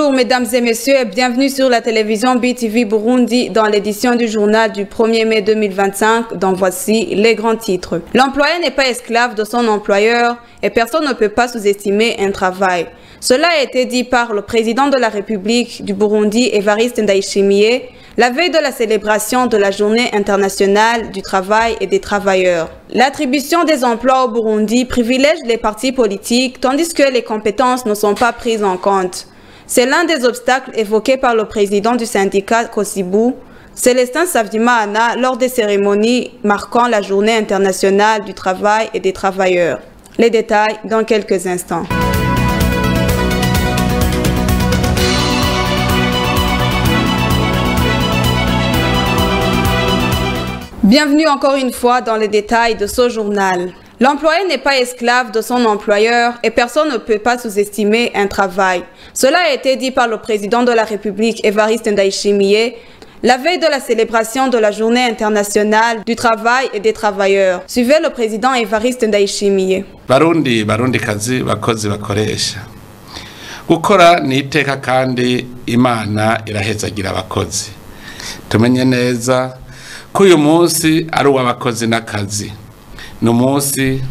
Bonjour mesdames et messieurs et bienvenue sur la télévision BTV Burundi dans l'édition du journal du 1er mai 2025 dont voici les grands titres. L'employé n'est pas esclave de son employeur et personne ne peut pas sous-estimer un travail. Cela a été dit par le président de la République du Burundi, Evariste Ndayishimiye, la veille de la célébration de la Journée internationale du travail et des travailleurs. L'attribution des emplois au Burundi privilège les partis politiques tandis que les compétences ne sont pas prises en compte. C'est l'un des obstacles évoqués par le président du syndicat Kosibu, Célestin Savdimana, lors des cérémonies marquant la Journée internationale du travail et des travailleurs. Les détails dans quelques instants. Bienvenue encore une fois dans les détails de ce journal. L'employé n'est pas esclave de son employeur et personne ne peut pas sous-estimer un travail. Cela a été dit par le président de la République, Evariste Ndayishimiye, la veille de la célébration de la Journée internationale du travail et des travailleurs. Suivez le président Evariste Ndayishimiye. Barundi kazi bakozi bakoresha. Gukora ni iteka kandi Imana irahezagira abakozi. Tumenye neza ko uyu munsi ari uw'abakozi n'akazi.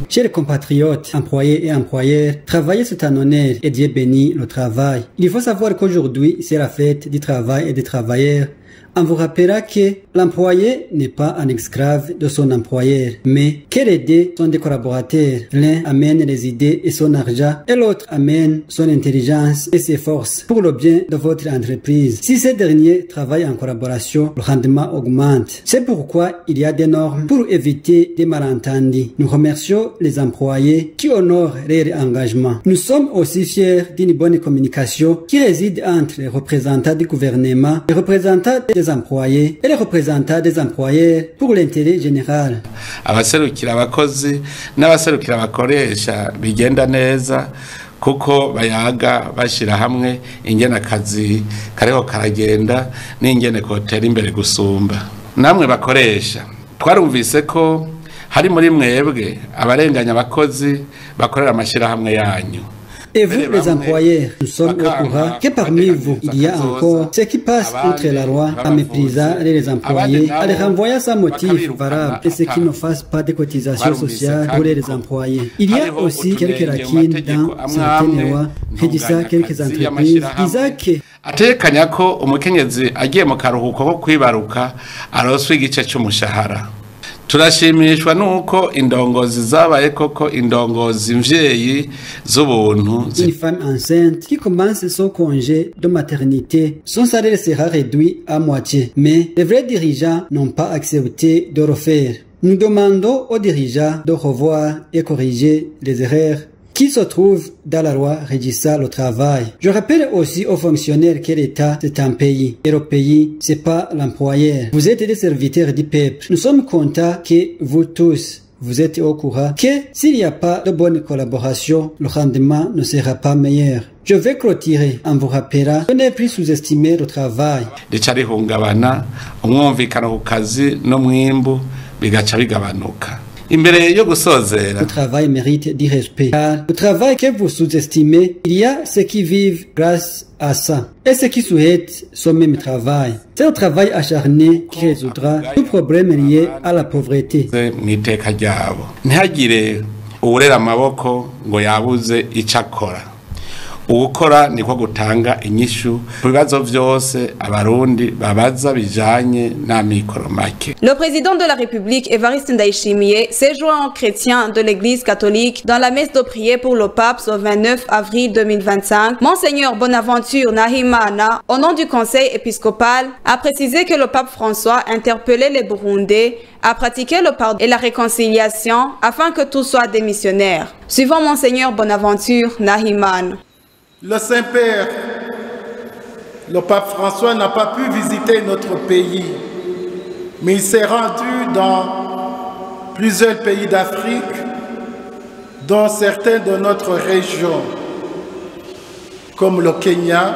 Chers compatriotes, employés et employeurs, travailler c'est un honneur et Dieu bénit le travail. Il faut savoir qu'aujourd'hui c'est la fête du travail et des travailleurs. On vous rappellera que l'employé n'est pas un esclave de son employeur, mais que les deux sont des collaborateurs. L'un amène les idées et son argent, et l'autre amène son intelligence et ses forces pour le bien de votre entreprise. Si ces derniers travaillent en collaboration, le rendement augmente. C'est pourquoi il y a des normes pour éviter des malentendus. Nous remercions les employés qui honorent leur engagement. Nous sommes aussi fiers d'une bonne communication qui réside entre les représentants du gouvernement, les représentants des employés et les représentants des employeurs pour l'intérêt général. Abaserukira abakozi n'abaserukira abakoresha bigenda neza kuko bayaga bashira hamwe ingene akazi kariho karagenda n'ingene kotera imbere gusumba. Namwe bakoresha twarumvise ko hari muri mwebwe abarenganya abakozi bakorera amashira hamwe yanyu. Et vous, les employeurs, nous sommes au courant que parmi vous, il y a encore ceux qui passent outre la loi en méprisant les employés, en les renvoyant sans motif valable et ceux qui ne fassent pas de cotisations sociales pour les employés. Il y a aussi quelques lacunes dans certaines lois régissant quelques entreprises disant que atekanya ko umukenyezi agiye mu karuhuko ko kwibaruka aroswe igice cy'umushahara. Turashimishwa nuko indongozi zabaye koko indongozi mvyeyi z'ubuntu. Une femme enceinte qui commence son congé de maternité, son salaire sera réduit à moitié. Mais les vrais dirigeants n'ont pas accepté de refaire. Nous demandons aux dirigeants de revoir et corriger les erreurs qui se trouve dans la loi régissant le travail. Je rappelle aussi aux fonctionnaires que l'État c'est un pays. Et le pays, c'est pas l'employeur. Vous êtes des serviteurs du peuple. Nous sommes contents que vous tous, vous êtes au courant que s'il n'y a pas de bonne collaboration, le rendement ne sera pas meilleur. Je vais clôturer en vous rappelant que ne plus sous-estimer le travail. Le travail mérite du respect. Car le travail que vous sous-estimez, il y a ceux qui vivent grâce à ça. Et ceux qui souhaitent ce même travail. C'est le travail acharné qui résoudra tout problème lié à la pauvreté. Ugukora niko gutanga inyishu kubibazo vyose abarundi babaza bijanye n'amikoro make. Le président de la République, Evariste Ndayishimiye, s'est joint aux chrétiens de l'Église catholique dans la messe de prière pour le pape ce 29 avril 2025. Monseigneur Bonaventure Nahimana, au nom du conseil épiscopal, a précisé que le pape François interpellait les Burundais à pratiquer le pardon et la réconciliation afin que tous soient des missionnaires. Suivant Monseigneur Bonaventure Nahimana. Le Saint-Père, le pape François n'a pas pu visiter notre pays, mais il s'est rendu dans plusieurs pays d'Afrique, dont certains de notre région, comme le Kenya,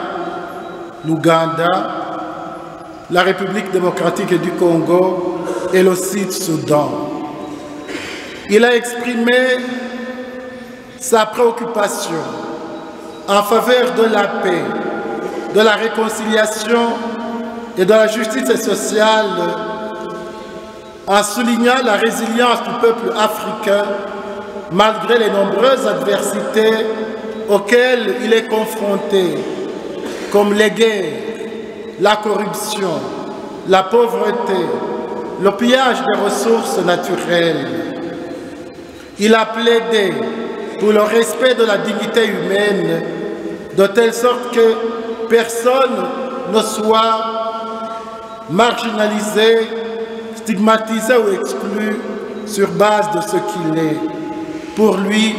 l'Ouganda, la République démocratique du Congo et le Sud-Soudan. Il a exprimé sa préoccupation en faveur de la paix, de la réconciliation et de la justice sociale en soulignant la résilience du peuple africain malgré les nombreuses adversités auxquelles il est confronté, comme les guerres, la corruption, la pauvreté, le pillage des ressources naturelles. Il a plaidé pour le respect de la dignité humaine, de telle sorte que personne ne soit marginalisé, stigmatisé ou exclu sur base de ce qu'il est. Pour lui,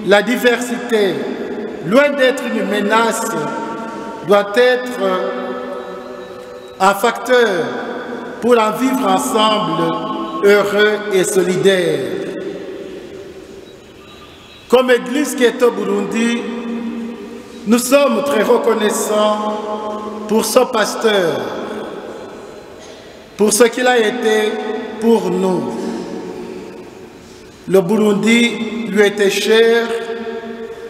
la diversité, loin d'être une menace, doit être un facteur pour en vivre ensemble, heureux et solidaires. Comme Église qui est au Burundi, nous sommes très reconnaissants pour ce pasteur, pour ce qu'il a été pour nous. Le Burundi lui était cher,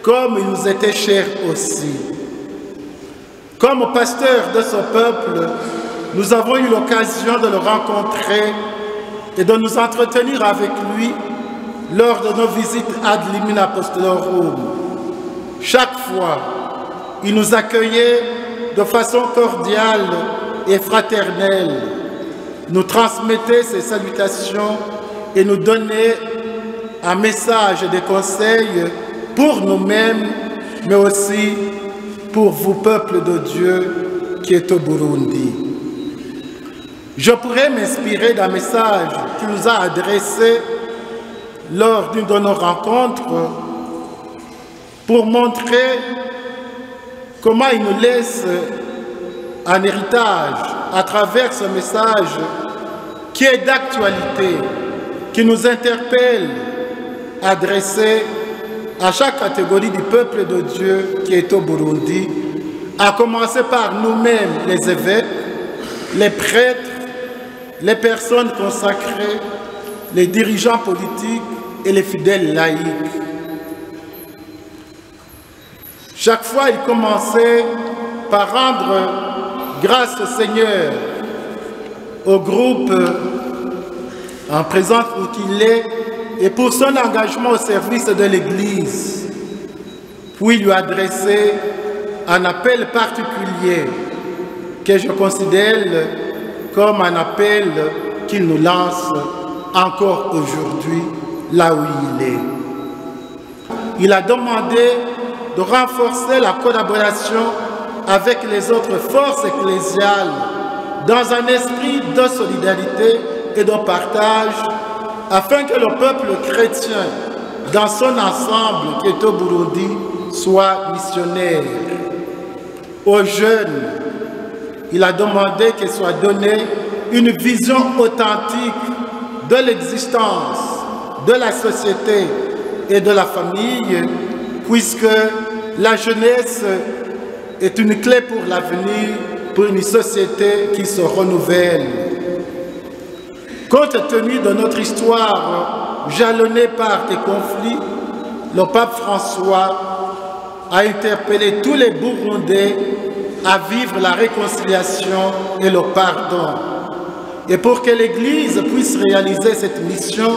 comme il nous était cher aussi. Comme pasteur de ce peuple, nous avons eu l'occasion de le rencontrer et de nous entretenir avec lui lors de nos visites ad limina apostolorum. Chaque fois, il nous accueillait de façon cordiale et fraternelle, nous transmettait ses salutations et nous donnait un message et des conseils pour nous-mêmes, mais aussi pour vous, peuple de Dieu qui est au Burundi. Je pourrais m'inspirer d'un message qu'il nous a adressé lors d'une de nos rencontres pour montrer comment il nous laisse un héritage à travers ce message qui est d'actualité, qui nous interpelle, adressé à chaque catégorie du peuple de Dieu qui est au Burundi, à commencer par nous-mêmes, les évêques, les prêtres, les personnes consacrées, les dirigeants politiques et les fidèles laïcs. Chaque fois, il commençait par rendre grâce au Seigneur, au groupe en présence où il est, et pour son engagement au service de l'Église. Puis lui adresser un appel particulier que je considère comme un appel qu'il nous lance encore aujourd'hui, là où il est. Il a demandé de renforcer la collaboration avec les autres forces ecclésiales dans un esprit de solidarité et de partage, afin que le peuple chrétien, dans son ensemble qui est au Burundi, soit missionnaire. Aux jeunes, il a demandé qu'il soit donné une vision authentique de l'existence, de la société et de la famille, puisque la jeunesse est une clé pour l'avenir, pour une société qui se renouvelle. Compte tenu de notre histoire jalonnée par des conflits, le pape François a interpellé tous les Burundais à vivre la réconciliation et le pardon. Et pour que l'Église puisse réaliser cette mission,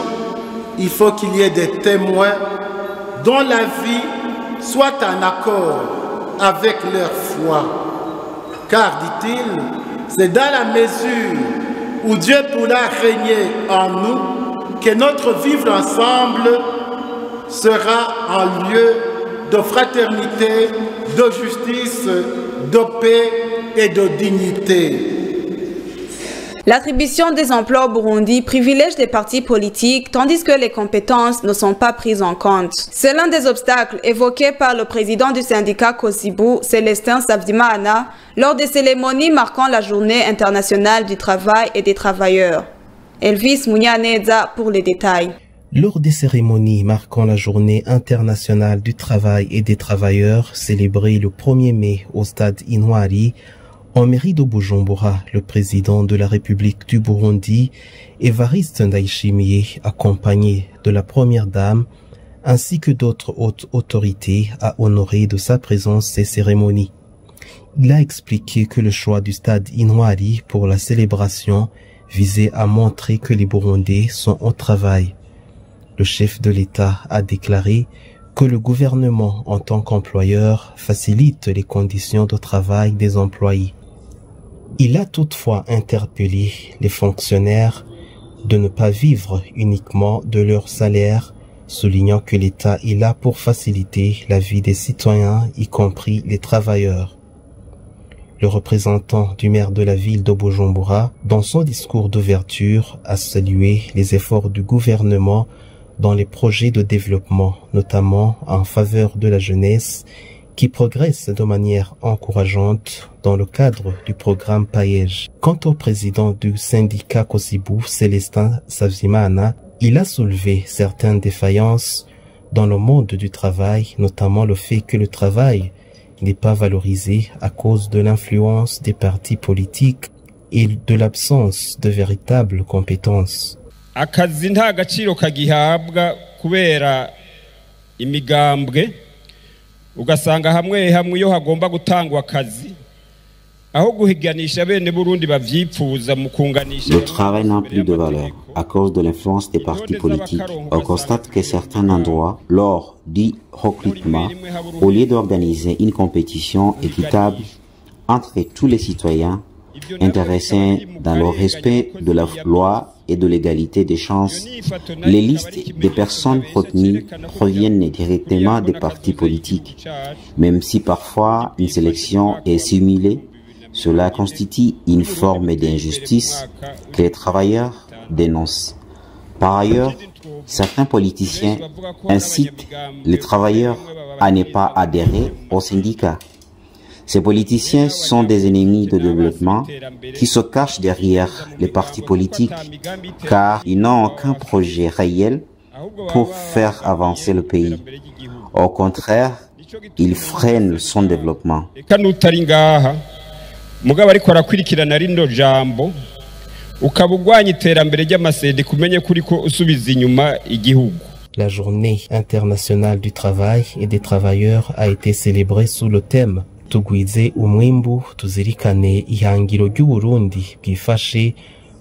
il faut qu'il y ait des témoins dont la vie soit en accord avec leur foi. Car, dit-il, c'est dans la mesure où Dieu pourra régner en nous que notre vivre ensemble sera un lieu de fraternité, de justice, de paix et de dignité. L'attribution des emplois au Burundi privilège les partis politiques, tandis que les compétences ne sont pas prises en compte. C'est l'un des obstacles évoqués par le président du syndicat Kosibu, Célestin Savdimana, lors des cérémonies marquant la Journée internationale du travail et des travailleurs. Elvis Mounianeza pour les détails. Lors des cérémonies marquant la Journée internationale du travail et des travailleurs, célébrée le 1er mai au stade Intwari, en mairie de Bujumbura, le président de la République du Burundi, Evariste Ndayishimiye, accompagné de la première dame, ainsi que d'autres hautes autorités, a honoré de sa présence ces cérémonies. Il a expliqué que le choix du stade Intwari pour la célébration visait à montrer que les Burundais sont au travail. Le chef de l'État a déclaré que le gouvernement, en tant qu'employeur, facilite les conditions de travail des employés. Il a toutefois interpellé les fonctionnaires de ne pas vivre uniquement de leur salaire, soulignant que l'État est là pour faciliter la vie des citoyens, y compris les travailleurs. Le représentant du maire de la ville de Bujumbura, dans son discours d'ouverture, a salué les efforts du gouvernement dans les projets de développement, notamment en faveur de la jeunesse, qui progresse de manière encourageante dans le cadre du programme Paej. Quant au président du syndicat Kosibu, Célestin Savimana, il a soulevé certaines défaillances dans le monde du travail, notamment le fait que le travail n'est pas valorisé à cause de l'influence des partis politiques et de l'absence de véritables compétences. Akazi nta gaciro kagihabwa kubera imigambwe ugasanga hamwe hamwe yo hagomba gutangwa akazi aho guhiganisha bene Burundi bavyipfuza mu kunganisha. Le travail n'a plus de valeur à cause de l'influence des partis politiques. On constate que certains endroits, lors du recrutement, au lieu d'organiser une compétition équitable entre tous les citoyens intéressés dans le respect de la loi et de l'égalité des chances, les listes des personnes retenues proviennent directement des partis politiques. Même si parfois une sélection est simulée, cela constitue une forme d'injustice que les travailleurs dénoncent. Par ailleurs, certains politiciens incitent les travailleurs à ne pas adhérer aux syndicats. Ces politiciens sont des ennemis de développement qui se cachent derrière les partis politiques car ils n'ont aucun projet réel pour faire avancer le pays. Au contraire, ils freinent son développement. La journée internationale du travail et des travailleurs a été célébrée sous le thème Tugwize umwimbu tuzirikane ihangiro ry'Uburundi bwifashe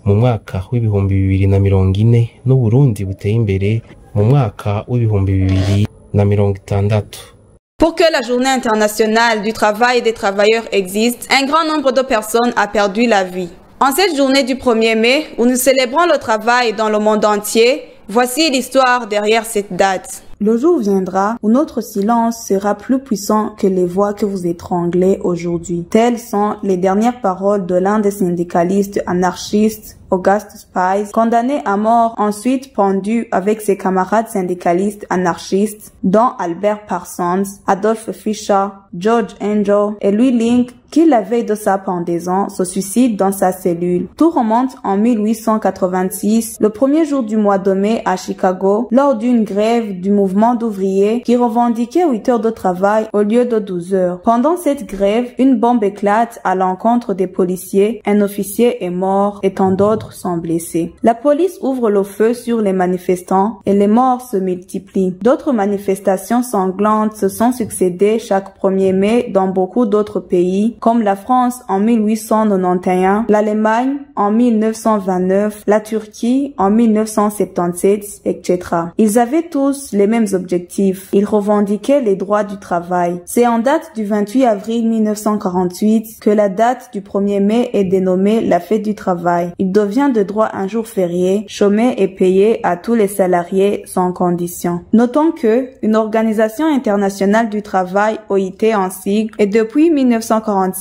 mu mwaka w'ibihumbi 2040 n'Uburundi buteye imbere mu mwaka w'ibihumbi 2060. Pour que la journée internationale du travail et des travailleurs existe, un grand nombre de personnes a perdu la vie. En cette journée du 1er mai, où nous célébrons le travail dans le monde entier, voici l'histoire derrière cette date. Le jour viendra où notre silence sera plus puissant que les voix que vous étranglez aujourd'hui. Telles sont les dernières paroles de l'un des syndicalistes anarchistes, August Spies, condamné à mort, ensuite pendu avec ses camarades syndicalistes anarchistes, dont Albert Parsons, Adolphe Fischer, George Angel et Louis Link, qui la veille de sa pendaison se suicide dans sa cellule. Tout remonte en 1886, le premier jour du mois de mai à Chicago, lors d'une grève du mouvement d'ouvriers qui revendiquait 8 heures de travail au lieu de 12 heures. Pendant cette grève, une bombe éclate à l'encontre des policiers, un officier est mort et tant d'autres sont blessés. La police ouvre le feu sur les manifestants et les morts se multiplient. D'autres manifestations sanglantes se sont succédées chaque 1er mai dans beaucoup d'autres pays, comme la France en 1891, l'Allemagne en 1929, la Turquie en 1977, etc. Ils avaient tous les mêmes objectifs. Ils revendiquaient les droits du travail. C'est en date du 28 avril 1948 que la date du 1er mai est dénommée la fête du travail. Il devient de droit un jour férié, chômé et payé à tous les salariés sans condition. Notons que une organisation internationale du travail, OIT en sigle, est depuis 1946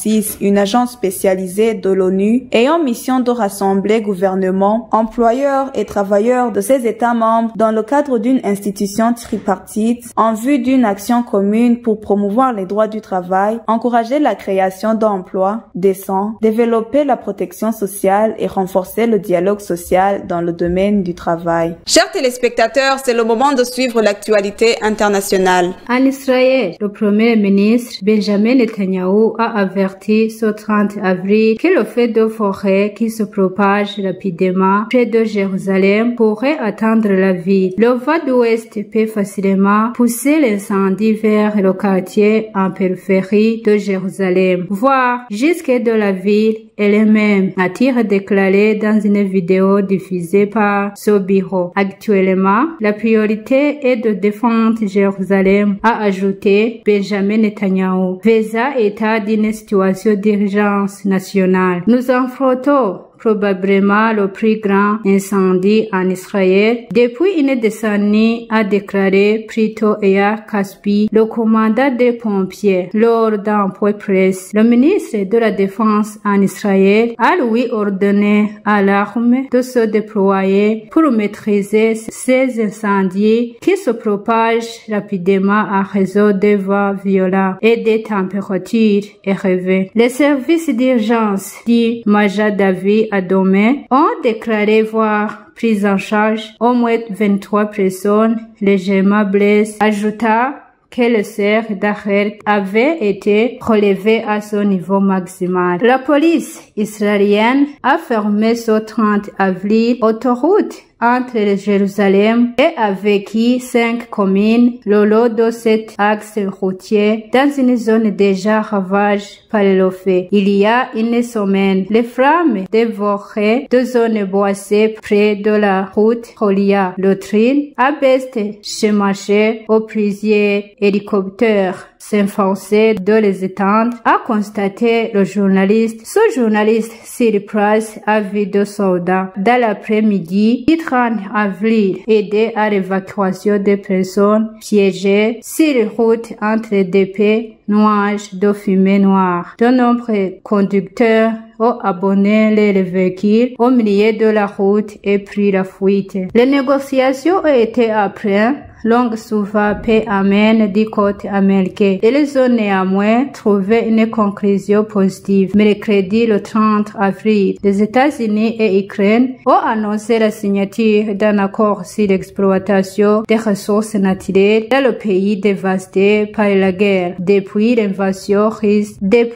une agence spécialisée de l'ONU ayant mission de rassembler gouvernements, employeurs et travailleurs de ses États membres dans le cadre d'une institution tripartite en vue d'une action commune pour promouvoir les droits du travail, encourager la création d'emplois décents, développer la protection sociale et renforcer renforcer le dialogue social dans le domaine du travail. Chers téléspectateurs, c'est le moment de suivre l'actualité internationale. En Israël, le Premier ministre Benjamin Netanyahu a averti ce 30 avril que le feu de forêt qui se propage rapidement près de Jérusalem pourrait atteindre la ville. Le vent d'ouest peut facilement pousser l'incendie vers le quartier en périphérie de Jérusalem, voire jusque de la ville elle-même, a-t-il déclaré dans une vidéo diffusée par ce bureau. Actuellement, la priorité est de défendre Jérusalem, a ajouté Benjamin Netanyahu. Faisant état d'une situation d'urgence nationale. Nous affrontons probablement le plus grand incendie en Israël depuis une décennie, a déclaré Prito Eyal Kaspi, le commandant des pompiers, lors d'un point presse. Le ministre de la Défense en Israël a lui ordonné à l'armée de se déployer pour maîtriser ces incendies qui se propagent rapidement à raison des vents violents et des températures élevées. Les services d'urgence du Majadavi à Domé ont déclaré voir prise en charge au moins 23 personnes légèrement blessées, ajouta que le seuil d'alerte avait été relevé à son niveau maximal. La police israélienne a fermé ce 30 avril autoroute entre Jérusalem et avec 5 communes le long de cet axe routier dans une zone déjà ravagée par le feu. Il y a une semaine, les flammes dévoraient deux zones boisées près de la route reliant Lotrine à Beth-Shemesh aux plusieurs hélicoptères s'efforçaient de les éteindre, a constaté le journaliste. Ce journaliste sur place a vu deux soldats dans l'après-midi du 30 avril aider à l'évacuation des personnes piégées sur les routes entre des nuages de fumée noire. De nombreux conducteurs ont abandonné les véhicules au milieu de la route et pris la fuite. Les négociations ont été après longue souvent paix amène du côté américain. Ils ont néanmoins trouvé une conclusion positive. Mercredi le 30 avril, les États-Unis et l'Ukraine ont annoncé la signature d'un accord sur l'exploitation des ressources naturelles dans le pays dévasté par la guerre depuis l'invasion russe de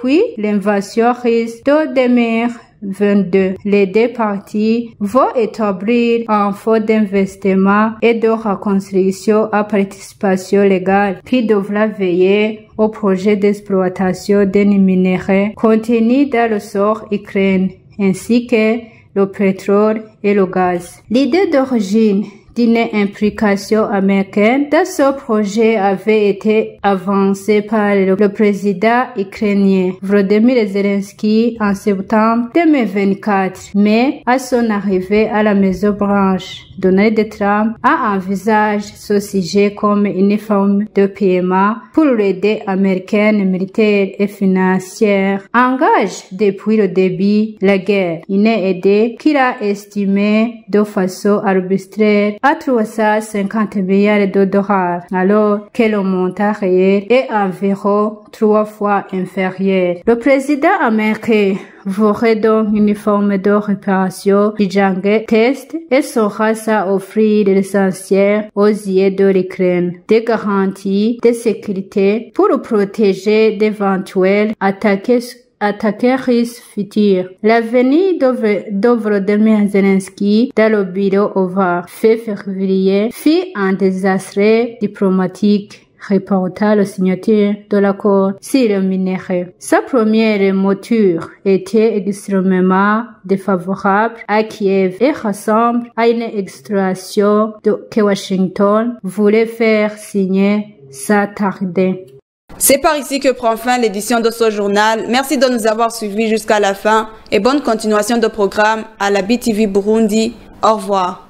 2022. Les deux parties vont établir un fonds d'investissement et de reconstruction à participation légale qui devra veiller au projet d'exploitation des minerais contenus dans le sol ukrainien ainsi que le pétrole et le gaz. L'idée d'origine d'une implication américaine dans ce projet avait été avancée par le président ukrainien Volodymyr Zelensky en septembre 2024. Mais à son arrivée à la Maison Blanche, Donald Trump a envisagé ce sujet comme une forme de paiement pour l'aide américaine militaire et financière engage depuis le début la guerre. Une aide qu'il a estimée de façon arbitraire à 350 milliards de dollars, alors que le montant réel est environ 3 fois inférieur. Le président américain voudrait donc une forme de réparation gigantesque et saura ça offrir l'essentiel aux yeux de l'Ukraine. Des garanties de sécurité pour protéger d'éventuelles attaques russes futures. La venue de Volodymyr Zelensky dans le bureau ovale fin février fut un désastre diplomatique, reporta la signature de l'accord sur le minerai. Sa première mouture était extrêmement défavorable à Kiev et ressemble à une extraction que Washington voulait faire signer sans tarder. C'est par ici que prend fin l'édition de ce journal. Merci de nous avoir suivis jusqu'à la fin et bonne continuation de programme à la BTV Burundi. Au revoir.